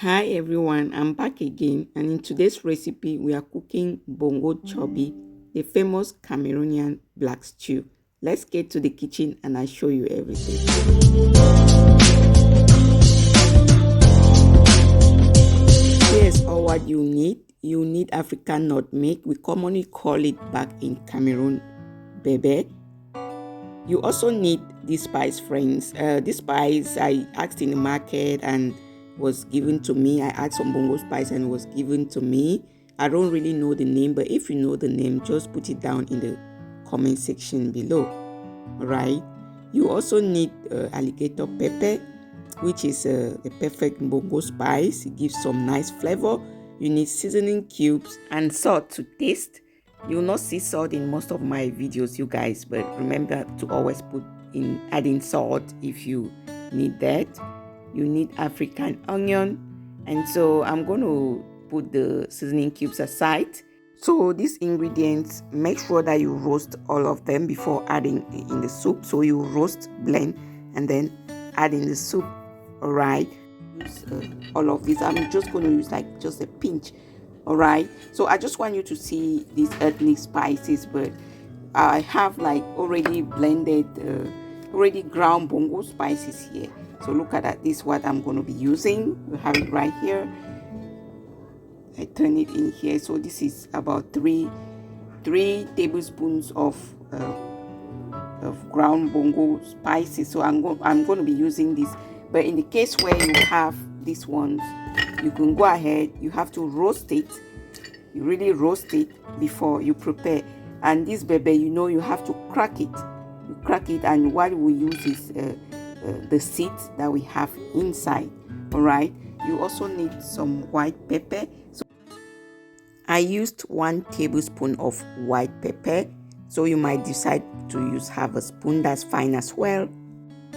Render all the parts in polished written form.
Hi everyone, I'm back again, and in today's recipe we are cooking Mbongo Tchobi, the famous Cameroonian black stew. Let's get to the kitchen and I'll show you everything. Here's all what you need. You need African nutmeg. We commonly call it back in Cameroon bebe. You also need this spice, friends. This spice I asked in the market and was given to me. I asked some bongo spice and it was given to me. I don't really know the name, but if you know the name, just put it down in the comment section below. All right. You also need alligator pepper, which is the perfect bongo spice. It gives some nice flavor. You need seasoning cubes and salt to taste. You will not see salt in most of my videos, you guys, but remember to always put in adding salt if you need that. You need African onion, and so I'm going to put the seasoning cubes aside. So these ingredients, make sure that you roast all of them before adding in the soup. So you roast, blend, and then add in the soup. All right, use all of these. I'm just going to use like just a pinch. All right, so I just want you to see these ethnic spices, but I have like already blended already ground bongo spices here. So look at that. This is what I'm going to be using. You have it right here. I turn it in here. So this is about three tablespoons of ground bongo spices. So I'm going to be using this. But in the case where you have these ones, you can go ahead. You have to roast it. You really roast it before you prepare. And this bebe, you know, you have to crack it. You crack it, and what we use is the seeds that we have inside. All right. You also need some white pepper. So I used 1 tablespoon of white pepper. So you might decide to use half a spoon. That's fine as well.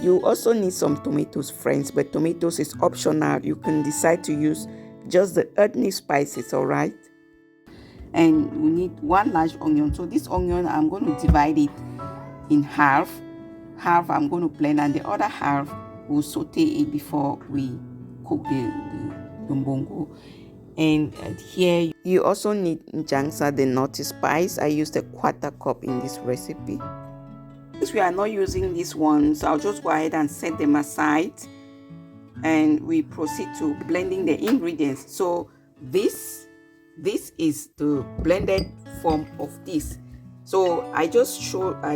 You also need some tomatoes, friends, but tomatoes is optional. You can decide to use just the ethnic spices. All right. And we need 1 large onion. So this onion, I'm going to divide it in half. Half I'm going to blend, and the other half we'll saute it before we cook the mbongo. And here you also need njangsa, the nutty spice. I used a 1/4 cup in this recipe. Since we are not using these ones, I'll just go ahead and set them aside, and we proceed to blending the ingredients. So this is the blended form of this. So I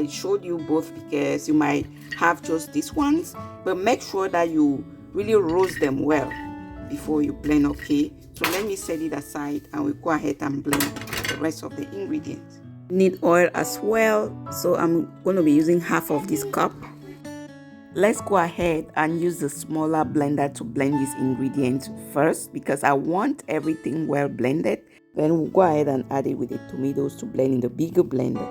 showed you both because you might have just these ones, but make sure that you really roast them well before you blend. Okay, so let me set it aside and we'll go ahead and blend the rest of the ingredients. Need oil as well, so I'm going to be using half of this cup. Let's go ahead and use the smaller blender to blend these ingredients first, because I want everything well blended. Then we'll go ahead and add it with the tomatoes to blend in the bigger blender.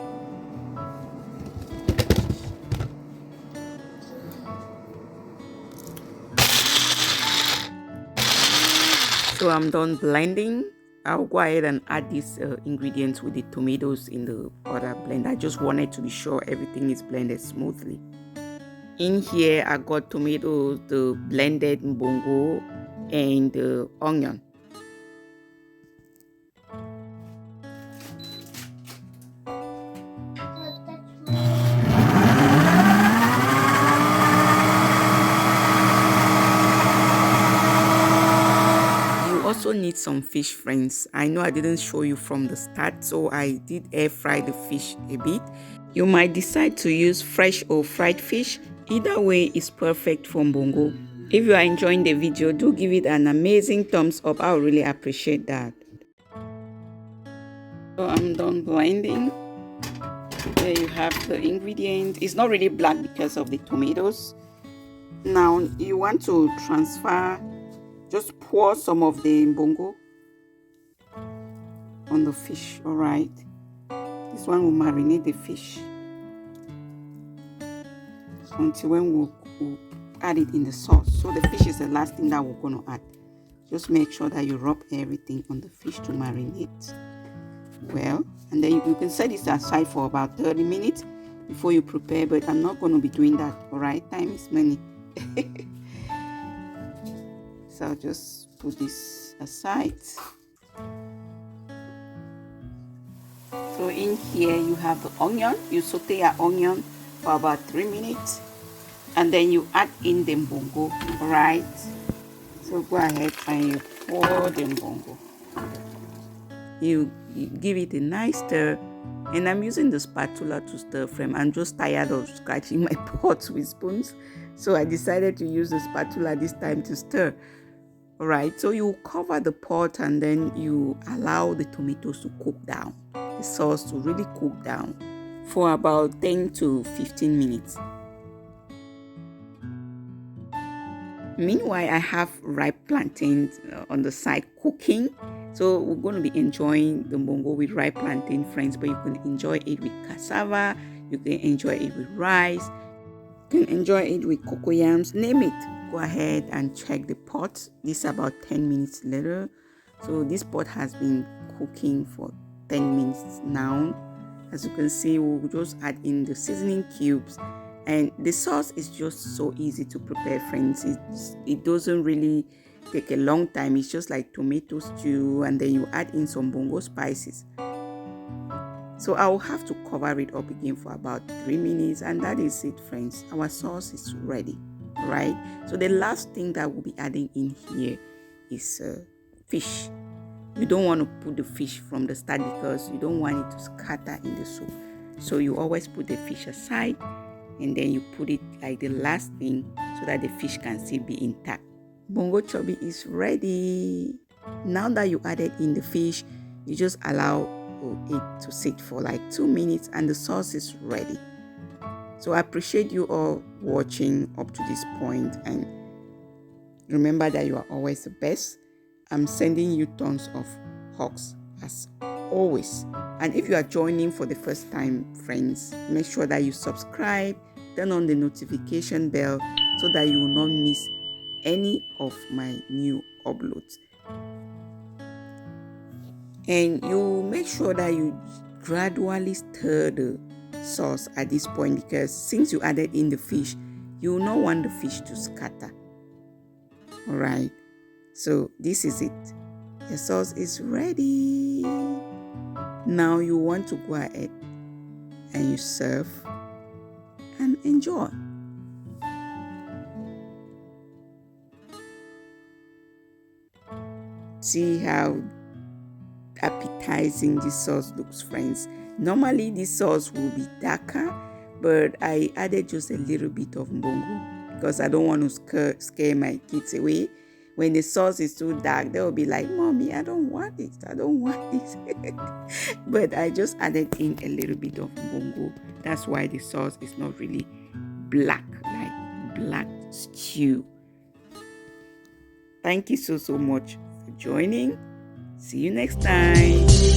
So I'm done blending. I'll go ahead and add these ingredients with the tomatoes in the other blender. I just wanted to be sure everything is blended smoothly. In here, I got tomatoes, the blended mbongo, and the onion. Also need some fish, friends. I know I didn't show you from the start, so I did air fry the fish a bit. You might decide to use fresh or fried fish. Either way is perfect for mbongo. If you are enjoying the video, do give it an amazing thumbs up. I would really appreciate that. So I'm done blending. There you have the ingredients. It's not really black because of the tomatoes. Now you want to transfer. Just pour some of the mbongo on the fish. All right, this one will marinate the fish until when we'll add it in the sauce. So the fish is the last thing that we're going to add. Just make sure that you rub everything on the fish to marinate well, and then you can set this aside for about 30 minutes before you prepare, but I'm not going to be doing that. All right, time is money. So I'll just put this aside. So in here you have the onion. You saute your onion for about 3 minutes, and then you add in the mbongo, right? So go ahead and you pour the mbongo. You give it a nice stir, and I'm using the spatula to stir from. I'm just tired of scratching my pot with spoons, so I decided to use the spatula this time to stir. All right, so you cover the pot and then you allow the tomatoes to cook down, the sauce to really cook down for about 10 to 15 minutes. Meanwhile, I have ripe plantains on the side cooking. So we're going to be enjoying the mbongo with ripe plantain, friends, but you can enjoy it with cassava, you can enjoy it with rice, you can enjoy it with cocoyams, name it. Go ahead and check the pot. This is about 10 minutes later. So this pot has been cooking for 10 minutes now. As you can see, we'll just add in the seasoning cubes. And the sauce is just so easy to prepare, friends. It doesn't really take a long time. It's just like tomato stew, and then you add in some mbongo spices. So I will have to cover it up again for about 3 minutes, and that is it, friends. Our sauce is ready, right? So the last thing that we'll be adding in here is fish. You don't want to put the fish from the start because you don't want it to scatter in the soup. So you always put the fish aside, and then you put it like the last thing so that the fish can still be intact. Mbongo Tchobi is ready. Now that you added in the fish, you just allow it to sit for like 2 minutes and the sauce is ready. So I appreciate you all watching up to this point, and remember that you are always the best. I'm sending you tons of hugs as always. And if you are joining for the first time, friends, make sure that you subscribe, turn on the notification bell so that you will not miss any of my new uploads. And you make sure that you gradually stir the sauce at this point, because since you added in the fish, you will not want the fish to scatter. All right, so this is it. The sauce is ready. Now you want to go ahead and you serve and enjoy. See how appetizing this sauce looks, friends. Normally this sauce will be darker, but I added just a little bit of mbongo because I don't want to scare my kids away. When the sauce is too dark, they will be like, "Mommy, I don't want it. I don't want it." But I just added in a little bit of mbongo. That's why the sauce is not really black, like black stew. Thank you so much for joining. See you next time.